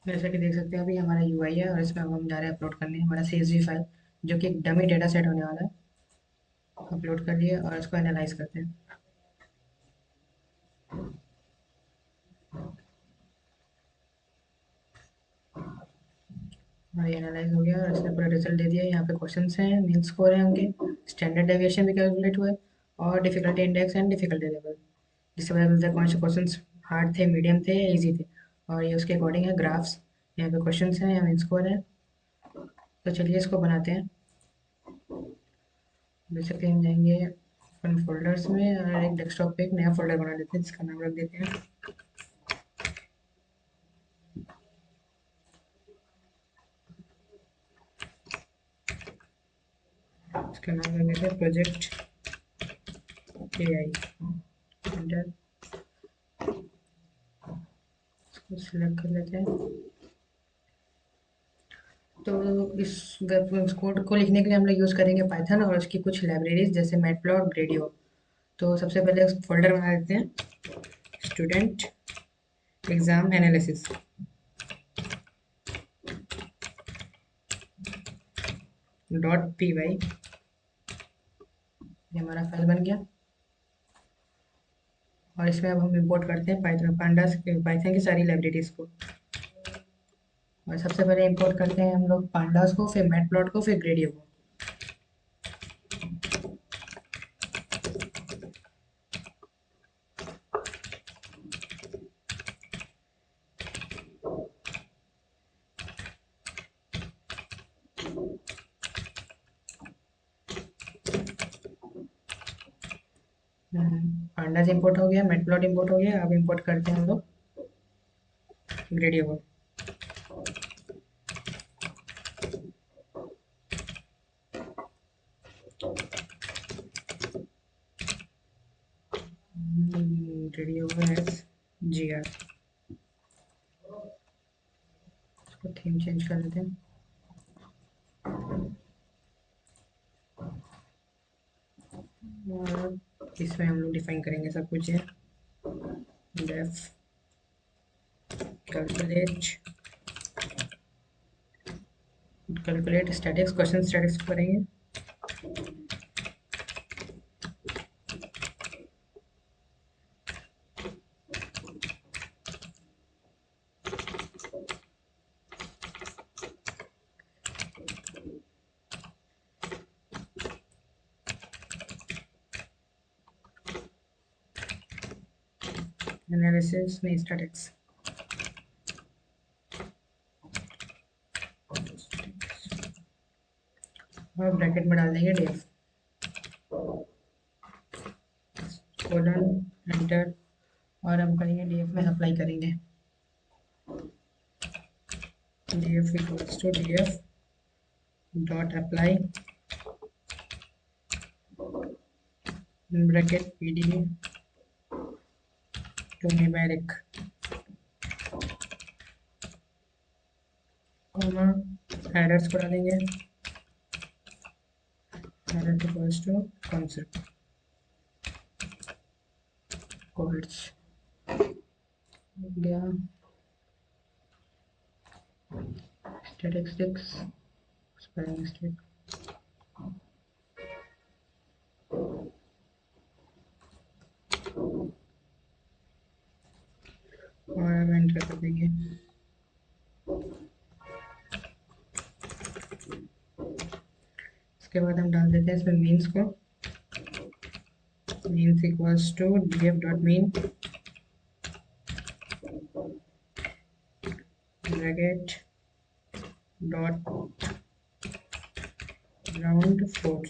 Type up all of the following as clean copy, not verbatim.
जैसा कि देख सकते हैं अभी हमारा यूआई है और इसमें अब हम जा रहे हैं अपलोड करने हमारा सीएसवी फाइल, जो कि एक डमी डेटा सेट होने वाला है। अपलोड कर लिए और इसको एनालाइज करते हैं। हमारा एनालाइज हो गया और इसने पूरा रिजल्ट दे दिया। यहाँ पे क्वेश्चंस हैं, मीन स्कोर है उनके, स्टैंडर्ड डेविएशन भी कैलकुलेट हुआ है, और difficulty index and difficulty level, जिससे पता चलता है कौन से क्वेश्चंस हार्ड थे, मीडियम थे या ईजी थे। और ये उसके अकॉर्डिंग है ग्राफ्स। यहाँ पे क्वेश्चंस हैं, यहाँ मीन स्कोर है। तो चलिए इसको बनाते हैं। बेसिकली हम जाएंगे अपन फोल्डर्स में और एक डेस्कटॉप पे एक नया फोल्डर बना लेते हैं जिसका नाम रख देते हैं, इसका नाम रख देते हैं प्रोजेक्ट एआई। एंटर। इसको सिलेक्ट कर लेते हैं। तो इस वेब कोड को लिखने के लिए हम लोग यूज़ करेंगे पाइथन और उसकी कुछ लाइब्रेरीज जैसे मैटप्लॉट, ग्रेडियो। तो सबसे पहले फोल्डर बना लेते हैं, स्टूडेंट एग्जाम एनालिसिस .py। ये हमारा फाइल बन गया और इसमें अब हम इंपोर्ट करते हैं पाइथन पांडास पाइथन की सारी लाइब्रेरीज को। और सबसे पहले इंपोर्ट करते हैं हम लोग पांडास को, फिर मैटप्लॉट को, फिर ग्रेडियो को। पांडास इंपोर्ट हो गया, मैटप्लॉट इंपोर्ट हो गया। अब इंपोर्ट करते हैं हम लोग ग्रेडियो को। ग्रेडियो एस जी आर। इसको थीम चेंज कर लेते हैं। और इसमें हम लोग डिफाइन करेंगे सब कुछ है, def calculate, calculate statistics, question statistics करेंगे। एनालिसिस में स्टैटिक्स, और ब्रैकेट में डाल देंगे डेफ कोलन एंटर। और हम करेंगे डीएफ में अप्लाई करेंगे, df equals to df dot apply bracket pd to numeric comma errors को डालेंगे, error equals to concept codes गया स्टैटिस्टिक्स स्पेलिंग मिस्टेक। और हम एंटर कर देंगे। इसके बाद हम डाल देते हैं इसमें मीन्स को, means equals to df dot mean bracket dot round 4।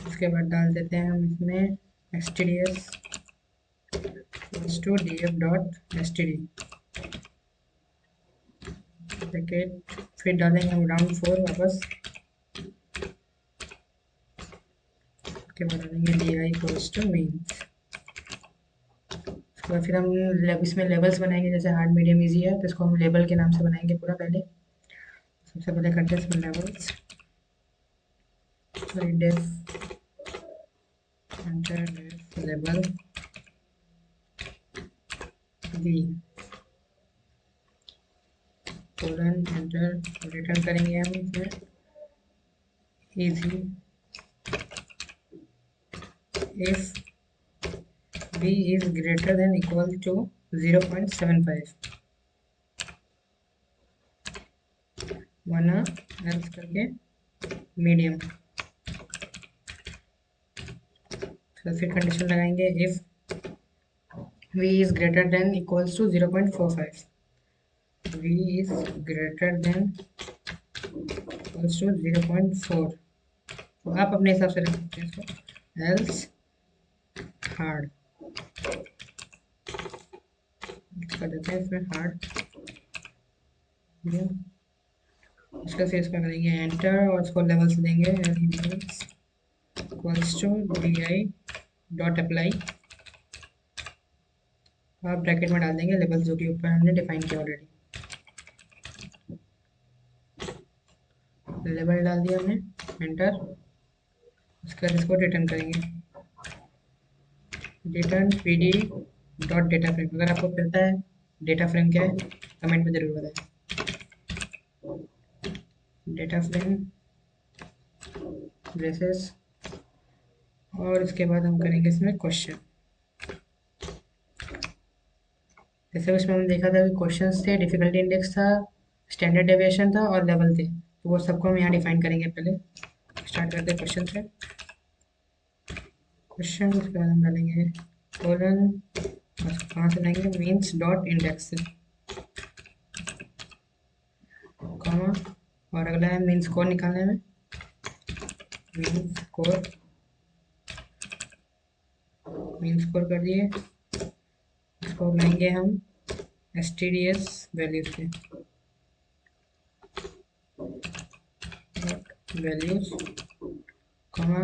उसके बाद डाल देते हैं हम इसमें stds equals to df dot std bracket, फिर डालेंगे हम राउंड 4 वापस। उसके बाद डालेंगे di इक्वल्स टू मीन्स। उसके बाद फिर हम इसमें लेवल्स बनाएंगे, जैसे हार्ड मीडियम इजी है तो इसको हम लेवल के नाम से बनाएंगे पूरा। पहले सबसे पहले करते हैं इसमें levels, def enter def level V. Colon enter return करेंगे हम इसमें easy if b is greater than equal to 0.75 वरना एल्स करके मीडियम। तो फिर कंडीशन लगाएंगे if v is greater than equals to 0.45 v is greater than equals to 0.4 तो आप अपने हिसाब से रख सकते हैं इसको एल्स हार्ड कर देते हैं इसमें हार्ड इसका फिर इसमें करेंगे एंटर और इसको लेवल्स देंगे equals to di dot apply आप ब्रैकेट में डाल देंगे लेवल्स जो कि ऊपर हमने डिफाइन किया ऑलरेडी। लेवल डाल दिया हमने एंटर उसके बाद इसको रिटर्न करेंगे return pd dot data frame. अगर आपको पता है डेटा फ्रेम क्या है कमेंट में जरूर बताएं। डेटा फ्रेम ब्रेसेस और इसके बाद हम करेंगे इसमें क्वेश्चन। जैसे उसमें हमने देखा था कि क्वेश्चंस थे, डिफिकल्टी इंडेक्स था, स्टैंडर्ड डेविएशन था और लेवल थे, तो वो सबको हम यहाँ डिफाइन करेंगे। पहले स्टार्ट करते हैं क्वेश्चन से। क्वेश्चन उसके बाद हम डालेंगे कोलन कहाँ से लाएंगे मीन्स डॉट इंडेक्स से कॉमा और अगला है मीन स्कोर निकालने में मीन स्कोर कर दिए। इसको लाएंगे हम stds वैल्यूज से वैल्यूज कॉमा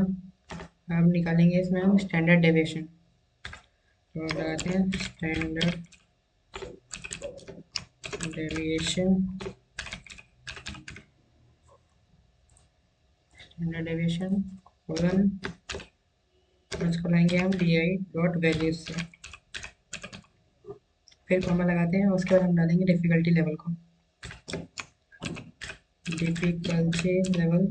अब निकालेंगे इसमें हम स्टैंडर्ड डेविएशन। तो लगाते हैं स्टैंडर्ड डेविएशन कोलन इसको लाएंगे हम di डॉट वैल्यूज से फिर कॉमा लगाते हैं। उसके बाद हम डालेंगे डिफिकल्टी लेवल को डिफिकल्टी लेवल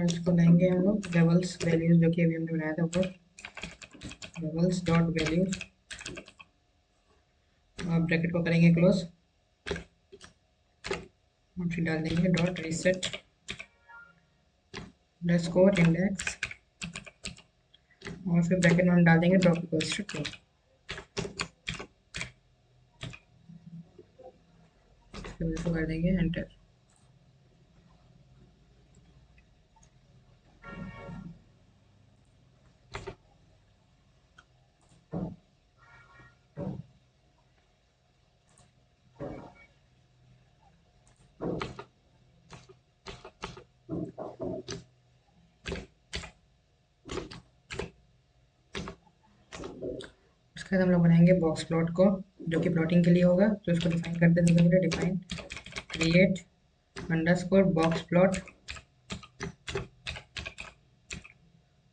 इसको लाएंगे हम लोग लेवल्स वैल्यूज जो कि अभी हमने बनाया था ऊपर लेवल्स डॉट वैल्यूज और ब्रैकेट को करेंगे क्लोज और फिर डाल देंगे डॉट रीसेट स्कोर इंडेक्स और फिर ब्रैकेट में हम डाल देंगे ड्रॉप इक्वल्स टू 2। फिर इसको कर देंगे एंटर। उसके बाद हम लोग बनाएंगे बॉक्स प्लॉट को जो कि प्लॉटिंग के लिए होगा। तो इसको डिफाइन करते हैं सबसे पहले define create underscore box plot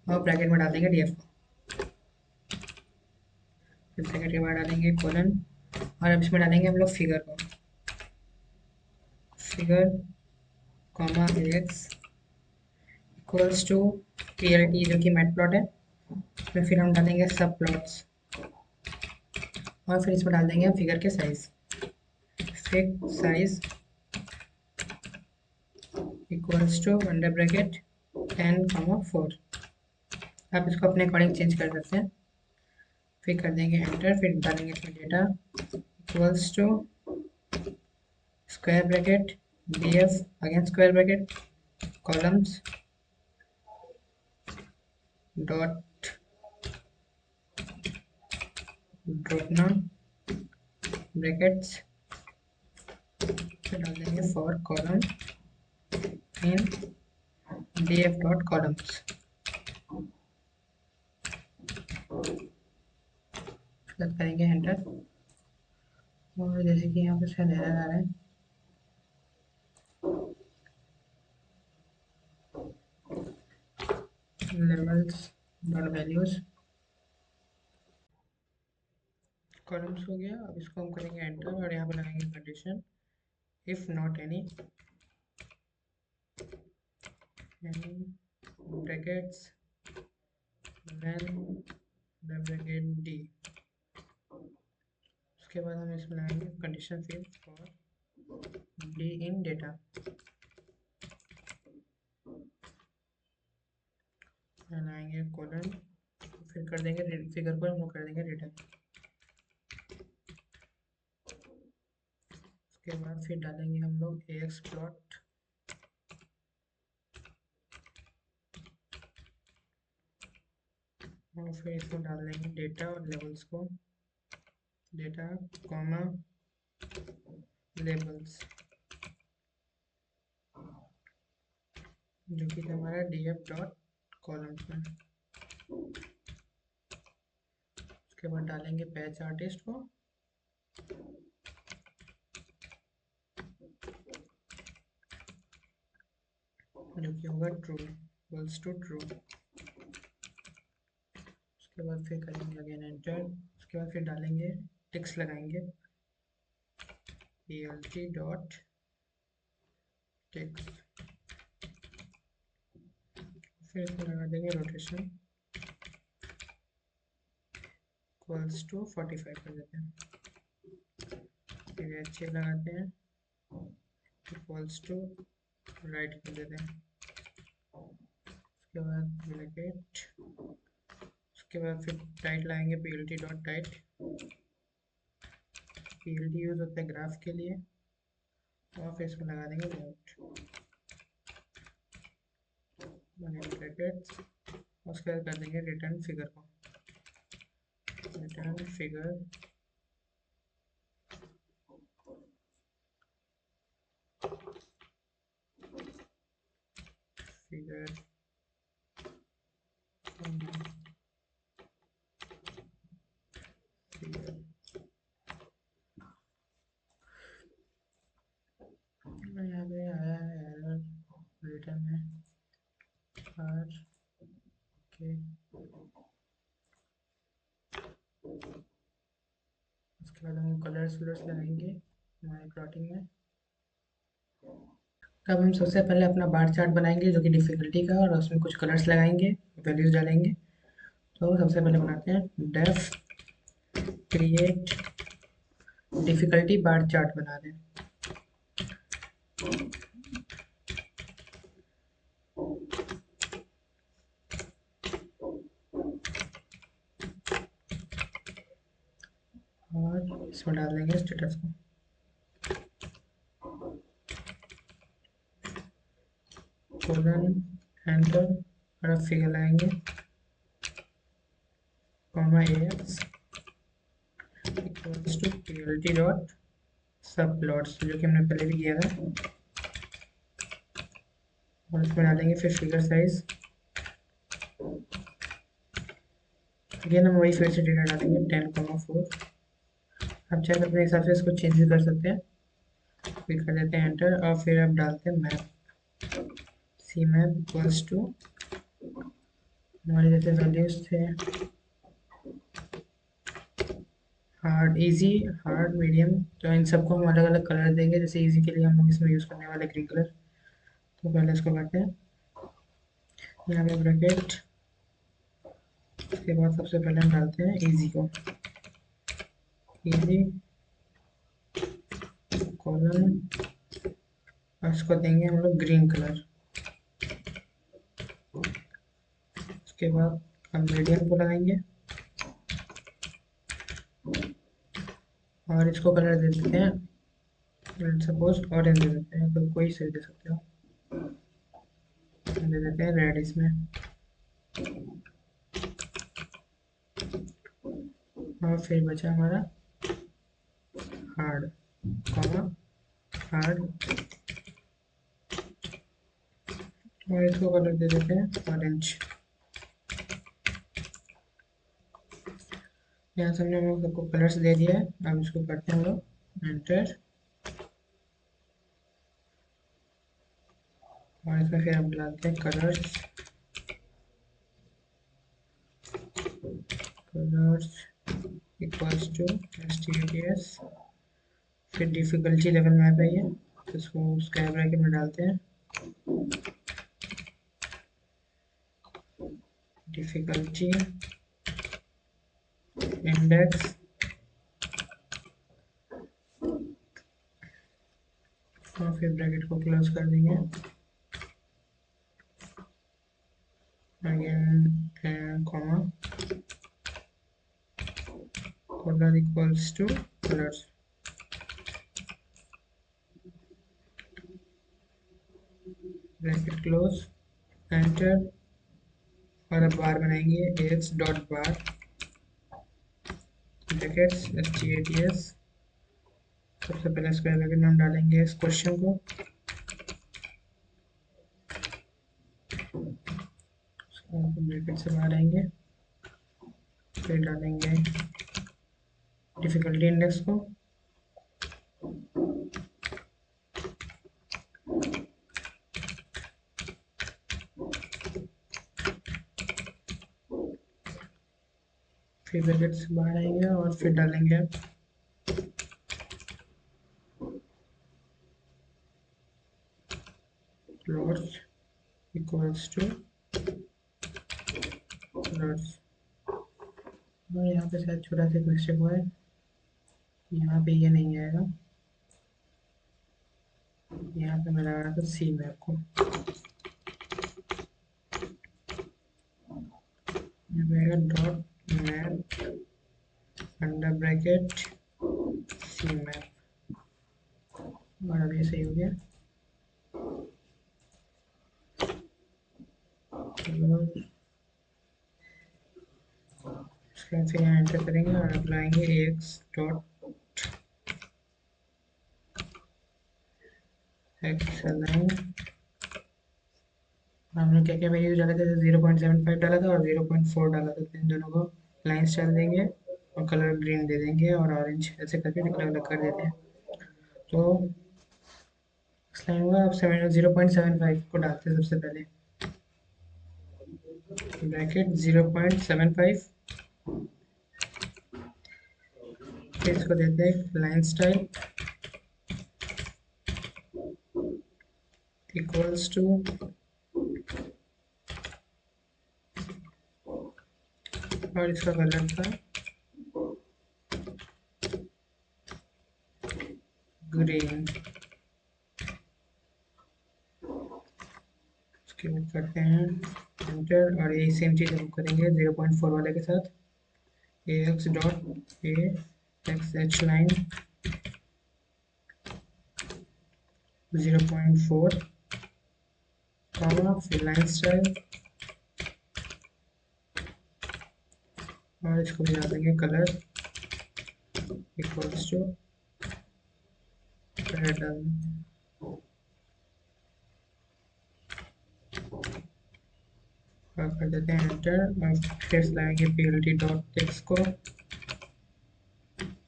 और ब्रैकेट में डाल देंगे df को फिर ब्रैकेट के बाद डालेंगे कोलन और अब इसमें डालेंगे हम लोग फिगर को figure comma x equals to plt जो कि मैट प्लॉट है उसमें फिर हम डालेंगे सब प्लॉट्स और फिर इसमें डाल देंगे हम फिगर के size fig size equals to under bracket 10,4। आप इसको अपने अकॉर्डिंग चेंज कर सकते हैं। फिर कर देंगे एंटर फिर डालेंगे इसमें data equals to square bracket df again square bracket columns dot drop down brackets फिर डाल देंगे for column in df dot columns करेंगे एंटर और जैसे कि यहाँ पे शायद एरर आ रहा है levels dot values कॉलम्स हो गया। अब इसको हम करेंगे एंटर और यहाँ पे लगाएंगे condition if not any brackets then bracket D. उसके बाद हम इसमें लगाएंगे कंडीशन फिर फॉर डी इन डेटा, लगाएंगे कोलन, फिर कर देंगे फिगर को हम लोग कर देंगे रिटर्न। उसके बाद फिर डालेंगे हम लोग AX प्लॉट, और फिर इसमें डाल देंगे डेटा और लेवल्स को, डेटा कॉमा लेबल्स, जो कि हमारा df डॉट कॉलम्स में। उसके बाद डालेंगे पैच आर्टिस्ट को, जो कि होगा ट्रू, इक्वल्स टू ट्रू। उसके बाद फिर करेंगे अगेन एंटर। उसके बाद फिर डालेंगे टेक्स्ट लगाएंगे plt डॉट टेक्स्ट, फिर इसमें लगा देंगे रोटेशन इक्वल्स टू 45 कर देते हैं, फिर अच्छे लगाते हैं इक्वल्स टू राइट कर देते हैं। उसके बाद ब्रैकेट, उसके बाद फिर टाइट लगाएंगे plt dot tight, plt use होता है ग्राफ के लिए, और फिर इसमें लगा देंगे लेआउट बने ब्रैकेट्स। उसके बाद कर देंगे रिटर्न फिगर को, रिटर्न फिगर फिगर फिगर। यहाँ पे आया है एरर रिटर्न में आर के। उसके बाद हम कलर्स वलर्स लगाएंगे हमारे प्लॉटिंग में। अब हम सबसे पहले अपना बार चार्ट बनाएंगे जो कि डिफ़िकल्टी का, और उसमें कुछ कलर्स लगाएंगे, वैल्यूज डालेंगे। तो सबसे पहले बनाते हैं def create difficulty bar chart बना दें। और इसमें डाल देंगे स्टेटस को, कोलन एंटर, और अब फिगर लगाएंगे comma AX equals to plt dot subplots, जो कि हमने पहले भी किया था। और इसमें डालेंगे फिर फिगर साइज, अगेन हम वही फिर से डेटा डालेंगे 10,4। आप चाहे तो अपने हिसाब से इसको चेंज भी कर सकते हैं। फिर कर देते हैं एंटर, और फिर अब डालते हैं map, C map equals to हमारे जैसे वैल्यूज थे हार्ड, इजी, हार्ड, मीडियम, तो इन सबको हम अलग अलग कलर देंगे। जैसे इजी के लिए हम लोग इसमें यूज़ करने वाले ग्रीन कलर। तो पहले इसको करते हैं यहाँ पे ब्रैकेट, उसके बाद सबसे पहले हम डालते हैं इजी को, इजी कॉलन, और इसको देंगे हम लोग ग्रीन कलर। उसके बाद हम मीडियम को लगाएंगे और इसको कलर दे देते हैं सपोज ऑरेंज दे देते हैं, तो कोई से दे सकते हो, दे देते हैं रेड इसमें। और फिर बचा हमारा हार्ड कॉमा हार्ड, और इसको कलर दे देते हैं ऑरेंज। यहाँ से हमने हम लोग सबको कलर्स दे दिया है। अब इसको करते हैं हम लोग एंटर, और इसमें फिर हम डालते हैं colours, colours equals to STATS, फिर डिफिकल्टी लेवल मैप है ये, तो इसको स्क्वायर ब्रैकेट में डालते हैं, डिफिकल्टी इंडेक्स और फिर ब्रैकेट को क्लोज कर देंगे, again comma, color equals to colors, bracket close, enter, और अब बार बनाएंगे x डॉट बार ब्रैकेट्स STATS, सबसे पहले स्क्वायर ब्रैकेट में हम डालेंगे इस क्वेश्चन को, ब्रैकेट से बाहर आएंगे, फिर डालेंगे डिफिकल्टी इंडेक्स को, फिर ब्रैकेट से बाहर आएंगे और फिर डालेंगे प्लॉट्स इक्वल्स टू प्लॉट्स, और यहाँ पे शायद छोटा सा मिस्टेक हुआ है, यहाँ पे ये नहीं आएगा, यहाँ पे मैं लगा रहा था सी मैप को, यहाँ पे आएगा dot map under bracket C map, और अब ये सही हो गया, फिर यहाँ एंटर करेंगे और अब लाएंगे x डॉट x लाइन, हमने क्या क्या वैल्यू डाला था, 0.75 डाला था और 0.4 डाला था, इन दोनों को लाइन्स डाल देंगे और कलर ग्रीन दे देंगे और ऑरेंज, ऐसे करके अलग अलग कर देते हैं, तो इस लाइन हुआ, अब 0.75 को डालते हैं सबसे पहले, ब्रैकेट 0.75, फिर इसको देते हैं लाइन स्टाइल इक्वल्स टू, और इसका कलर था ग्रीन, उसके बाद करते हैं एंटर, और यही सेम चीज़ हम करेंगे 0.4 वाले के साथ, ax dot A x H line 0.4 comma, फिर लाइन स्टाइल, और इसको भी डाल देंगे कलर इक्वल्स टू रेड, और कर देते हैं एंटर, और फिर लाएंगे PLT डॉट टेक्स्ट को,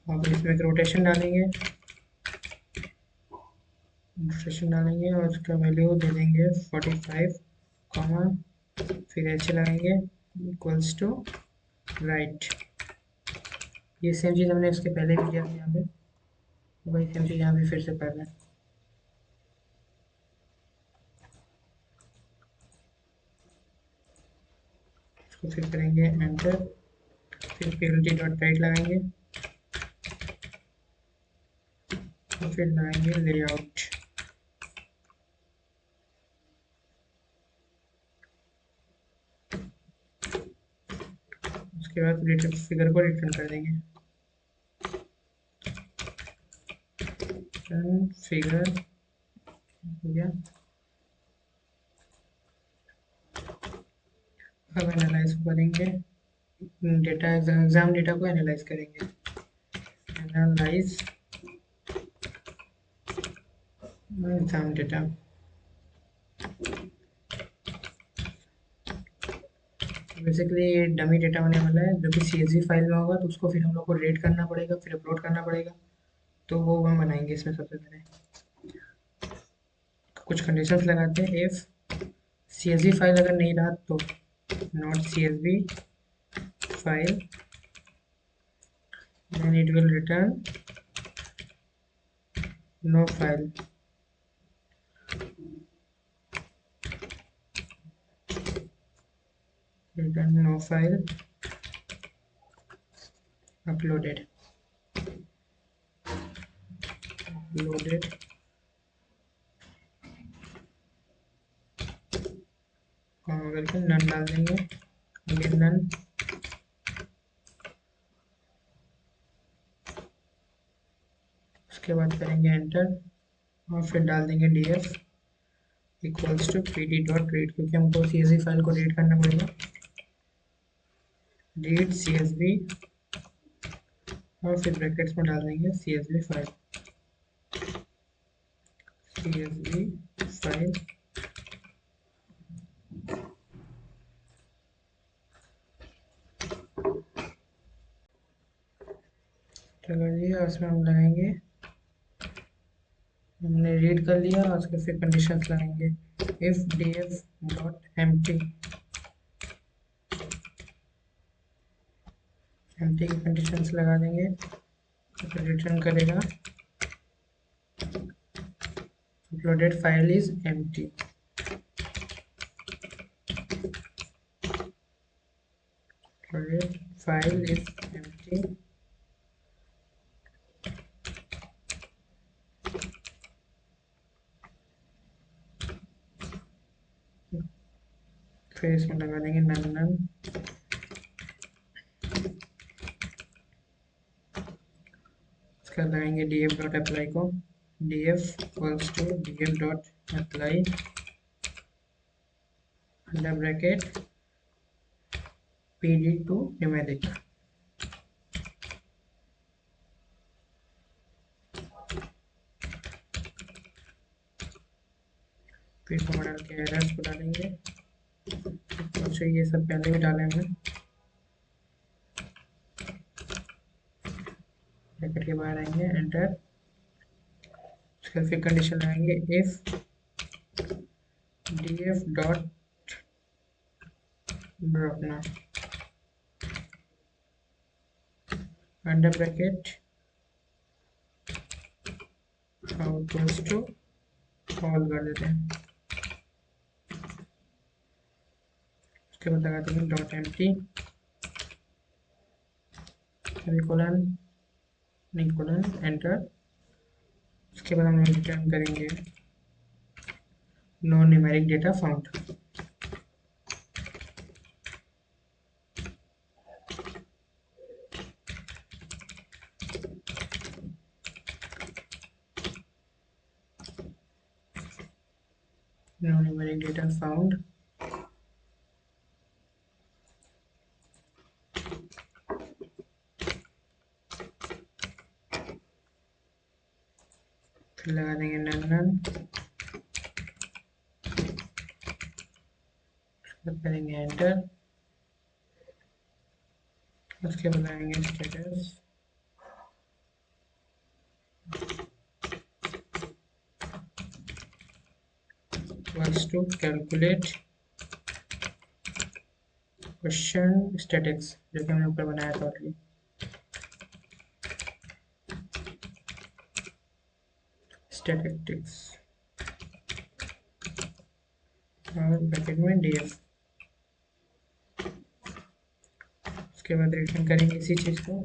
और फिर इसमें रोटेशन डालेंगे, और उसका वैल्यू दे देंगे 45 कॉमा, फिर एच लगाएंगे इक्वल्स टू राइट, ये सेम चीज़ हमने इसके पहले भी किया था, यहाँ पे वही सेम चीज़ यहाँ पे फिर से कर रहे हैं, इसको फिर करेंगे एंटर, फिर PLT डॉट राइट लगाएंगे और फिर लगाएंगे लेआउट, उसके बाद रिटर्न फिगर को रिटर्न कर देंगे, फिगर हो गया, अब एनालाइज करेंगे डेटा, एग्जाम डेटा को एनालाइज करेंगे, एनालाइज एग्जाम डेटा, बेसिकली ये डमी डेटा होने वाला है जो कि CSV फाइल में होगा, तो उसको फिर हम लोग को रेड करना पड़ेगा, फिर अपलोड करना पड़ेगा, तो वो हम बनाएंगे इसमें सबसे पहले, कुछ कंडीशंस लगाते हैं, इफ CSV फाइल अगर नहीं रहा तो not CSV file then it will return no file. Return no file uploaded. करके नन डाल देंगे, अगेन नन, उसके बाद करेंगे एंटर और फिर डाल देंगे df equals to pd dot read, क्योंकि हमको csv फाइल को रीड करना पड़ेगा, रीड csv और फिर ब्रैकेट्स में डाल देंगे csv फाइल, चलो जी उसमें हम लगाएंगे, हमने रीड कर लिया और उसके फिर कंडीशंस लगाएंगे, if df dot empty, empty की कंडीशंस लगा देंगे तो फिर रिटर्न करेगा uploaded file is empty, uploaded file is empty, फिर इसमें लगा देंगे नन नन, उसका लगाएंगे df डॉट अप्लाई को, df equals to df dot apply under bracket pd to numeric, फिर कॉमा डाल के एरर्स को डालेंगे, अच्छा ये सब पहले भी डाले हमने, ब्रैकेट के बाहर आएंगे एंटर, उसके फिर कंडीशन लगाएंगे if df dot dropna under bracket how equals to all कर देते हैं, उसके बाद लगा देंगे डॉट एम्प्टी सेमीकोलन एंटर, उसके बाद हम रिटर्न करेंगे no numeric data found, no numeric data found, फिर लगा देंगे नन नन, करेंगे एंटर, उसके बाद आएंगे status, equals to calculate question statistics, जो कि हमने ऊपर बनाया था ऑलरेडी, स्टैटिस्टिक्स और ब्रैकेट में df, उसके बाद रिटर्न करेंगे इसी चीज को,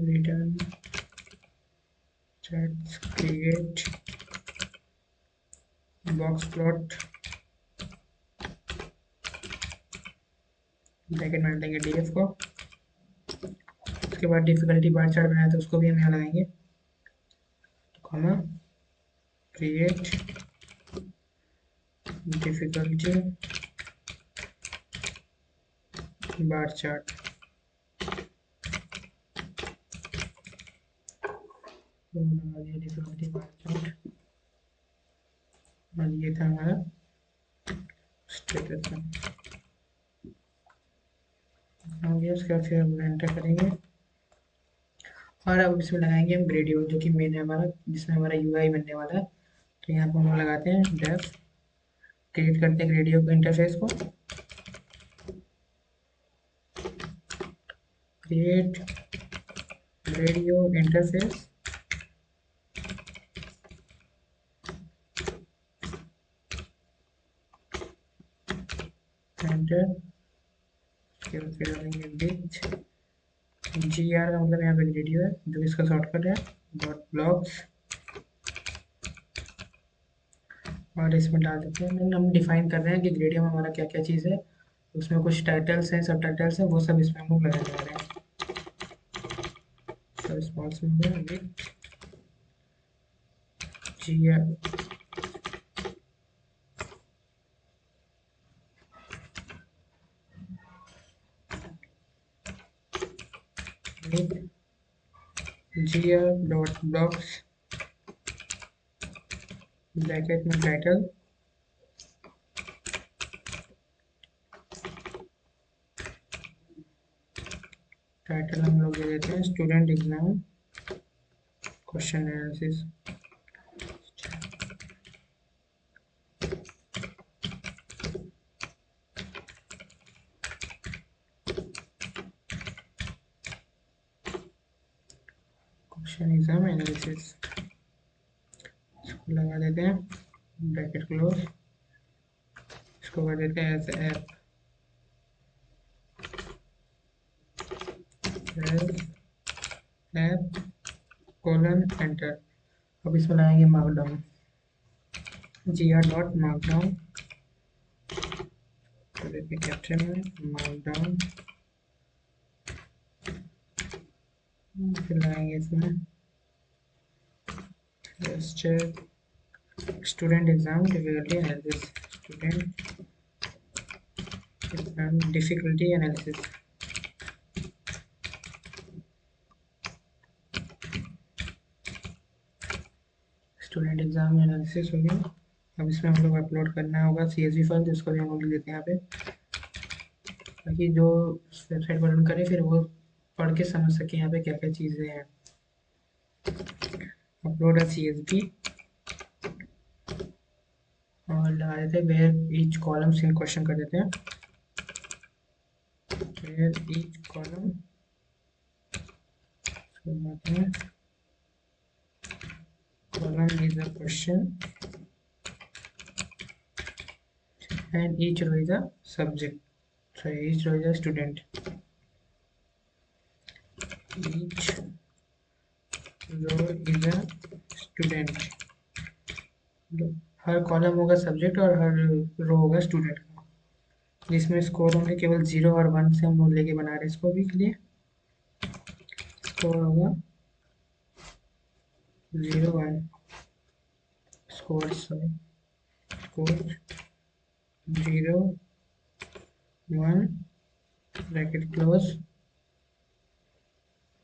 return charts create box plot, bracket में देंगे df को, उसके बाद डिफिकल्टी बार चार्ट बनाया था उसको भी हम यहाँ लगाएंगे, comma create difficulty bar chart, लगा दिया डिफिकल्टी बार चार्ट, और ये था हमारा स्टेटस हो गया, उसके बाद फिर हम एंटर करेंगे और अब इसमें लगाएंगे हम ग्रेडियो, जो कि मेन है हमारा, जिसमें हमारा यूआई बनने वाला है, तो यहाँ पर हम लगाते हैं डेफ, क्रिएट करते हैं ग्रेडियो इंटरफेस को, create radio interface, enter, फिर डालेंगे विथ GR का मतलब यहाँ पे रेडियो है जो इसका शॉर्टकट है, डॉट ब्लॉक्स, और इसमें डाल देते हैं, हम डिफाइन कर रहे हैं कि ग्रेडियम हमारा क्या क्या चीज़ है, उसमें कुछ टाइटल्स हैं, सब टाइटल्स हैं, वो सब इसमें हम लोग लगाने वाले हैं। सब स्मॉल से हो गया with GR with GR dot blocks bracket में टाइटल, टाइटल हम लोग दे देते हैं student exam question analysis. Question exam analysis इसको लगा देते हैं, ब्रैकेट क्लोज, इसको कर देते हैं एज ऐप कोलन एंटर। अब इसमें लाएंगे मार्कडाउन, GR डॉट मार्कडाउन, कर देते हैं कैप्शन में मार्कडाउन, फिर लाएंगे इसमें student exam difficulty analysis, student exam difficulty analysis, student exam analysis हो गया। अब इसमें हम लोग अपलोड करना होगा CSV फाइल, जिसको भी हम लोग देते हैं यहाँ पे, ताकि जो वेबसाइट पर रन करे फिर वो पढ़ के समझ सके यहाँ पे क्या क्या चीज़ें हैं। अपलोड है CSV और लगा देते हैं where each column in question कर देते हैं, where each column column is a question and each row is a subject, so each row is a student, each row is a student, her column होगा subject और हर रो होगा student का, जिसमें score होंगे केवल 0 और 1 से हम लोग लेके बना रहे हैं इसको भी के लिए। स्कोर होगा 0 1, स्कोर 0 1 ब्रैकेट क्लोज,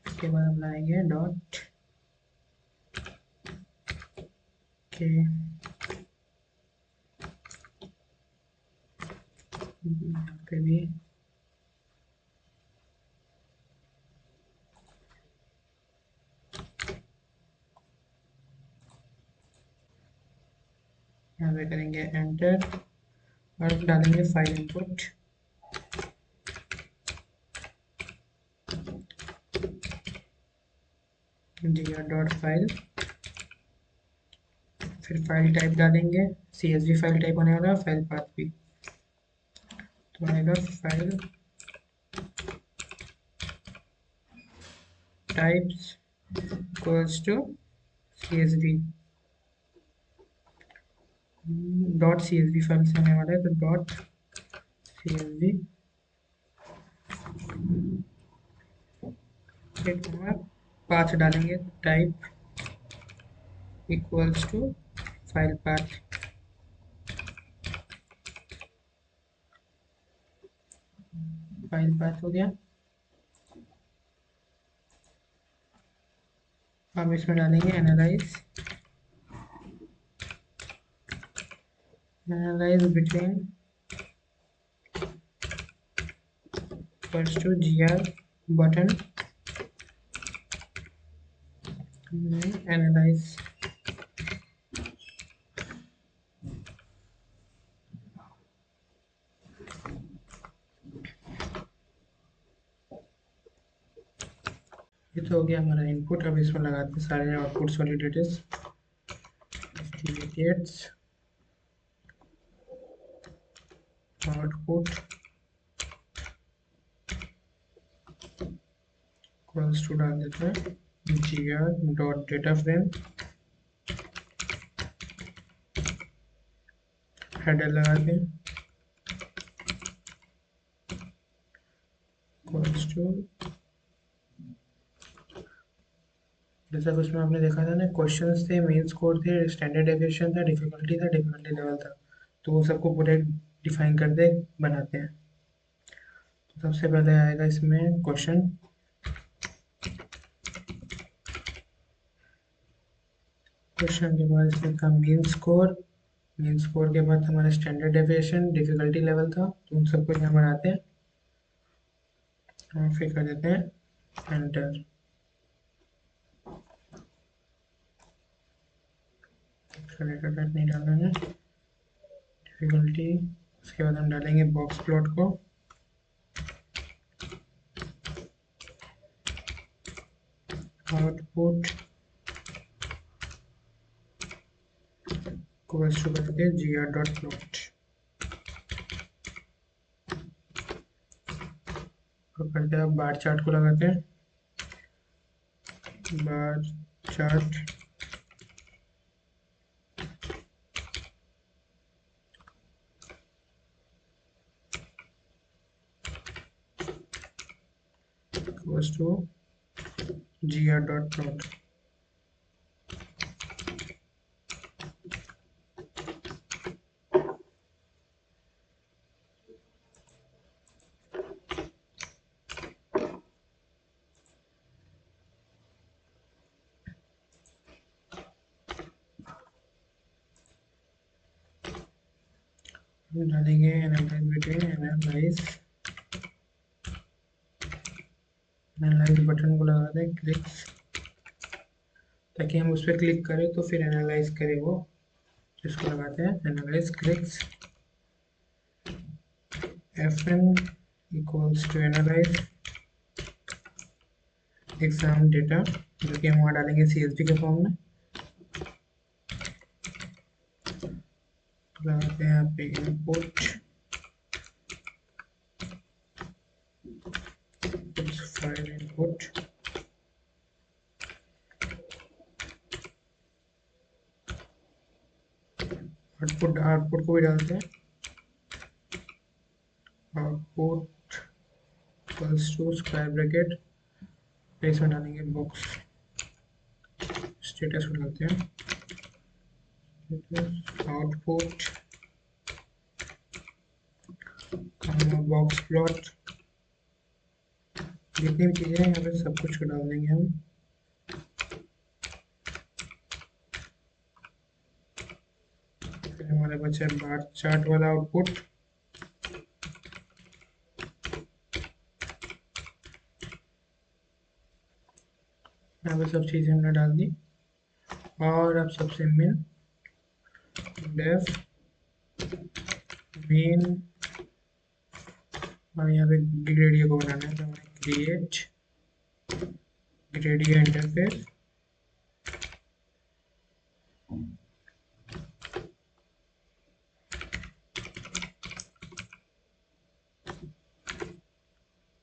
उसके बाद हम लाएंगे डॉट के, यहाँ पे भी यहाँ पे करेंगे एंटर और डालेंगे file input, GR dot file, फिर फाइल टाइप डालेंगे, CSV फाइल टाइप होने वाला, फाइल पाथ भी तो आएगा file types equals to CSV, dot CSV file से आने वाला है तो डॉट CSV पाथ डालेंगे, type equals to file path, file path हो गया। अब इसमें डालेंगे analyse between equals to GR button analyse, तो हो गया हमारा इनपुट। अब इसमें लगाते हैं सारे आउटपुट्स वाली details. estimates output equals to डाल देते हैं gr.data frame, हेडर लगा के इक्वल्स टू, जैसा कि उसमें आपने देखा था ना, क्वेश्चंस थे, मेन स्कोर थे, स्टैंडर्ड डेविएशन था, डिफिकल्टी लेवल था, तो वो सबको पूरे डिफाइन करते बनाते हैं। तो सबसे पहले आएगा इसमें क्वेश्चन, क्वेश्चन के बाद इसमें था मेन स्कोर के बाद हमारा स्टैंडर्ड डेविएशन, डिफिकल्टी लेवल था, तो उन सबको यहाँ बनाते हैं और फिर कर देते हैं एंटर। डेटा नहीं डालना है, डिफिकल्टी, उसके बाद हम डालेंगे बॉक्स प्लॉट को, आउटपुट को वैसे करके gr.plot, और करते हैं बार चार्ट को लगाते हैं, bar chart equals to gr.plot। डालेंगे एनालाइज बटन को लगा दें क्लिक्स, ताकि हम उस पर क्लिक करें तो फिर एनालाइज करें वो। इसको लगाते हैं analyse clicks, fn equals to analyse exam data, जो कि हम वहाँ डालेंगे CSV के फॉर्म में। लगाते हैं यहाँ पे इनपुट फाइल इनपुट, आउटपुट को भी डालते हैं, output equals to square bracket, इसमें डालेंगे बॉक्स स्टेटस को डालते हैं, आउटपुट बॉक्स प्लॉट, जितनी भी चीज़ें हैं यहाँ पे सब कुछ को डाल देंगे हम। फिर हमारे बचे बार चार्ट वाला आउटपुट, यहाँ पे सब चीज़ें हमने डाल दी। और अब सबसे मेन डेफ मेन, और यहाँ पे ग्रेडियो को बनाना है, तो हमें क्रिएट ग्रेडियो इंटरफेस,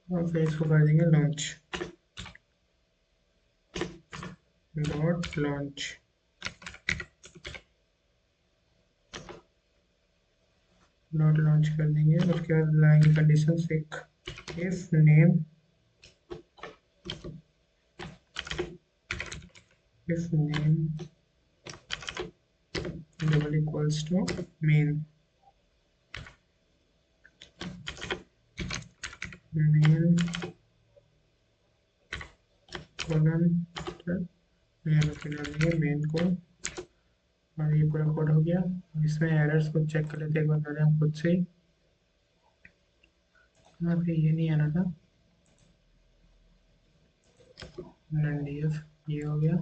और फिर इसको कर देंगे launch dot launch. Dot launch कर देंगे, उसके बाद लाएंगे कंडीशन एक, if name double equals to main colon, यहाँ पे फिर डालेंगे मेन को, और ये पूरा कोड हो गया। इसमें एरर्स को चेक कर लेते हैं एक बार पहले हम खुद से ही। यहाँ पे ये नहीं आना था, NDF ये हो गया।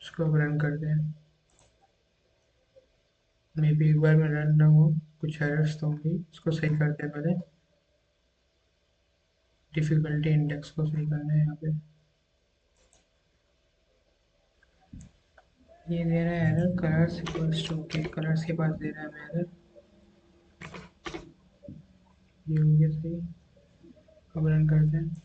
इसको अब रन करते हैं। मे बी एक बार मैं रन ना हो, कुछ एरर्स तो होंगी, इसको सही करते हैं पहले। डिफ़िकल्टी इंडेक्स को सही करना है यहाँ पे। ये दे रहा है error, colours equals to, okay colours के पास दे रहा है हमें एरर। ये हो गया सही। अब रन करते हैं।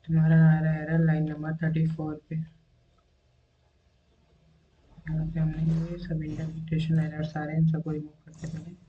तुम्हारा आ रहा है एरर लाइन नंबर 34 पे। यहाँ पे हमने ये सब इंडेंटेशन एरर्स आ रहे हैं, इन सबको रिमूव करते हैं पहले।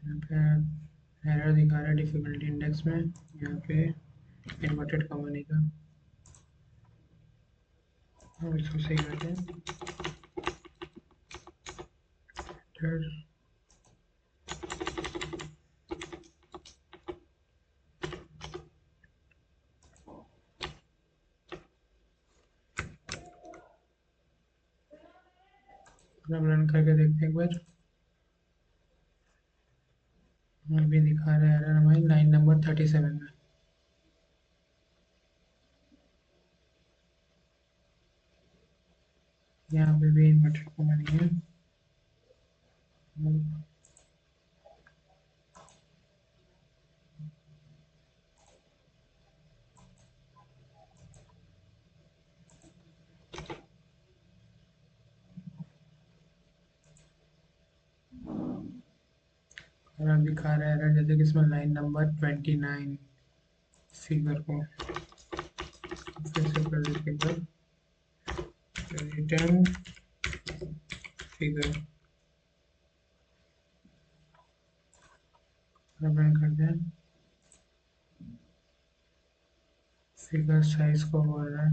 यहाँ पे एरर दिखा रहा है डिफ़िकल्टी इंडेक्स में, यहाँ पे इन्वर्टेड कॉमा नहीं था। अब इसको सही करते हैं। फिर अब रन करके देखते हैं एक बार। अभी दिखा रहा है एरर हमारी लाइन नंबर 37 में। यहाँ पे भी इन्वर्टेड कॉमा नहीं है। और अब दिखा रहा है एरर, जैसे कि इसमें लाइन नंबर 29 फिगर को फिर से कर देते हैं एक बार। रिटर्न फिगर, रन करते हैं। फिगर साइज को बोल रहा है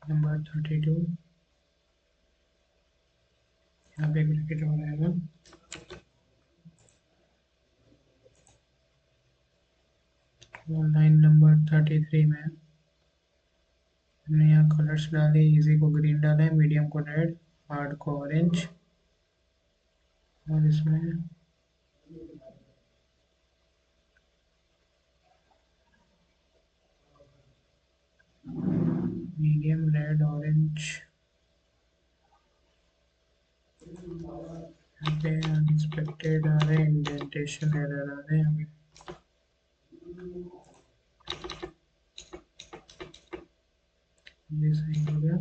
नंबर 32। यहाँ पे क्रिकेट हो रहेगा। लाइन नंबर 33 में हमने यहाँ कलर्स डाले, इजी को ग्रीन डाला है, मीडियम को रेड, हार्ड को ऑरेंज, और इसमें मीडियम रेड ऑरेंज। यहाँ पे अनएक्सपेक्टेड आ रहे हैं, इंडेंटेशन एरर आ रहे हैं हमें। ये सही हो गया।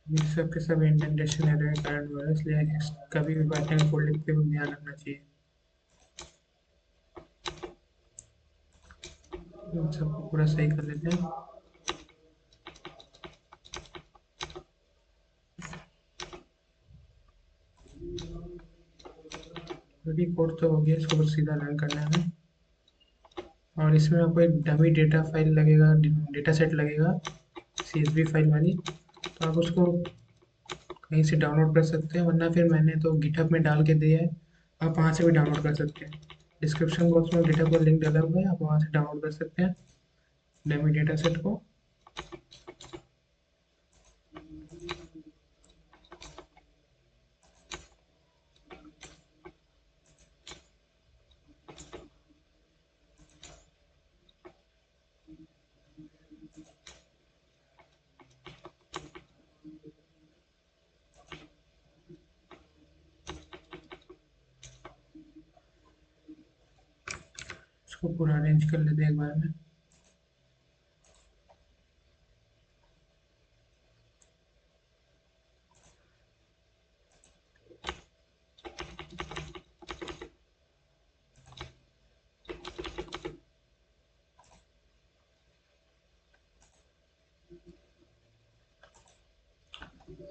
ये सब के सब इंडेंटेशन एरर के कारण हो रहा है, इसलिए कभी भी बटन को लिखते हुए ध्यान रखना चाहिए। इन सबको पूरा सही कर लेते हैं। अभी कोड तो हो गया, इसको बस सीधा रन करना है हमें। और इसमें आपको एक डमी डेटा फाइल लगेगा, डेटा सेट लगेगा, CSV फाइल वाली। तो आप उसको कहीं से डाउनलोड कर सकते हैं, वरना फिर मैंने तो गिटहब में डाल के दिया है, आप वहाँ से भी डाउनलोड कर सकते हैं। डिस्क्रिप्शन बॉक्स में गिटहब का लिंक डाला हुआ है, आप वहाँ से डाउनलोड कर सकते हैं डमी डेटा सेट को। इसको पूरा अरेंज कर लेते हैं एक बार में।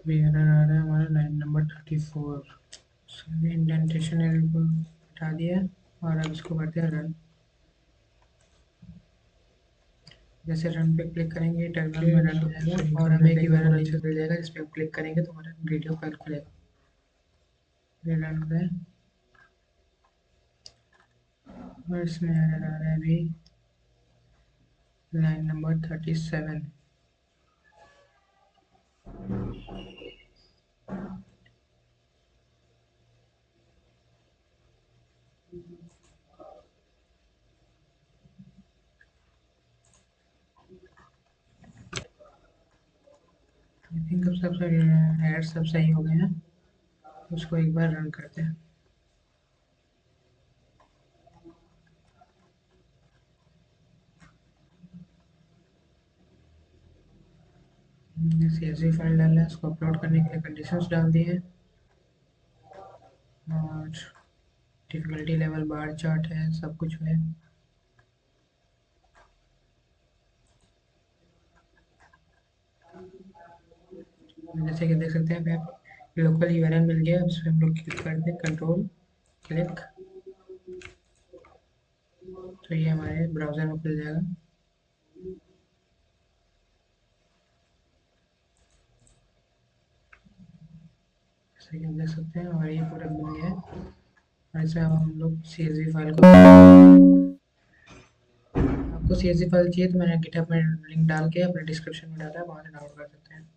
भी एरर आ रहा है हमारा लाइन नंबर 34। इंडेंटेशन एरर को हटा दिया और अब इसको करते हैं रन। जैसे रन पे क्लिक करेंगे टर्मिनल में रन हो जाएगा और हमें एक यूआरएल लिंक मिल जाएगा जिस पे क्लिक करेंगे तो हमारा वीडियो फाइल खुलेगा। ये रन हो रहा है और इसमें एरर आ रहा है अभी लाइन नंबर 37। आई थिंक अब सब एड सब सही हो गए हैं, उसको एक बार रन करते हैं। CSV फाइल डालना है, उसको अपलोड करने के लिए कंडीशंस डाल दिए और डिफिकल्टी लेवल बार चार्ट है, सब कुछ है। जैसे कि देख सकते हैं आप लोकल यूआरएल मिल गया, उस पर हम लोग क्लिक करते हैं कंट्रोल क्लिक, तो ये हमारे ब्राउज़र में खुल जाएगा। जैसे कि हम देख सकते हैं और ये पूरा बन गया है और इसमें अब हम लोग CSV फाइल को, आपको CSV फाइल चाहिए तो मैंने गिटहब में लिंक डाल के अपने डिस्क्रिप्शन में डाला है, वहाँ से डाउनलोड कर सकते हैं।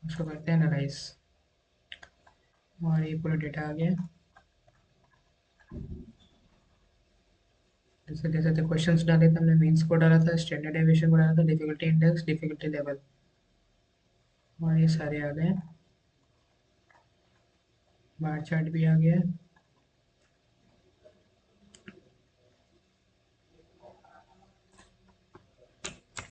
उसको करते हैं एनालाइज और ये पूरा डेटा आ गया। जैसे जैसे थे क्वेश्चंस डाले थे हमने, मीन्स को डाला था, स्टैंडर्ड डेविएशन को डाला था, डिफिकल्टी इंडेक्स, डिफिकल्टी लेवल, और ये सारे आ गए। बार चार्ट भी आ गया।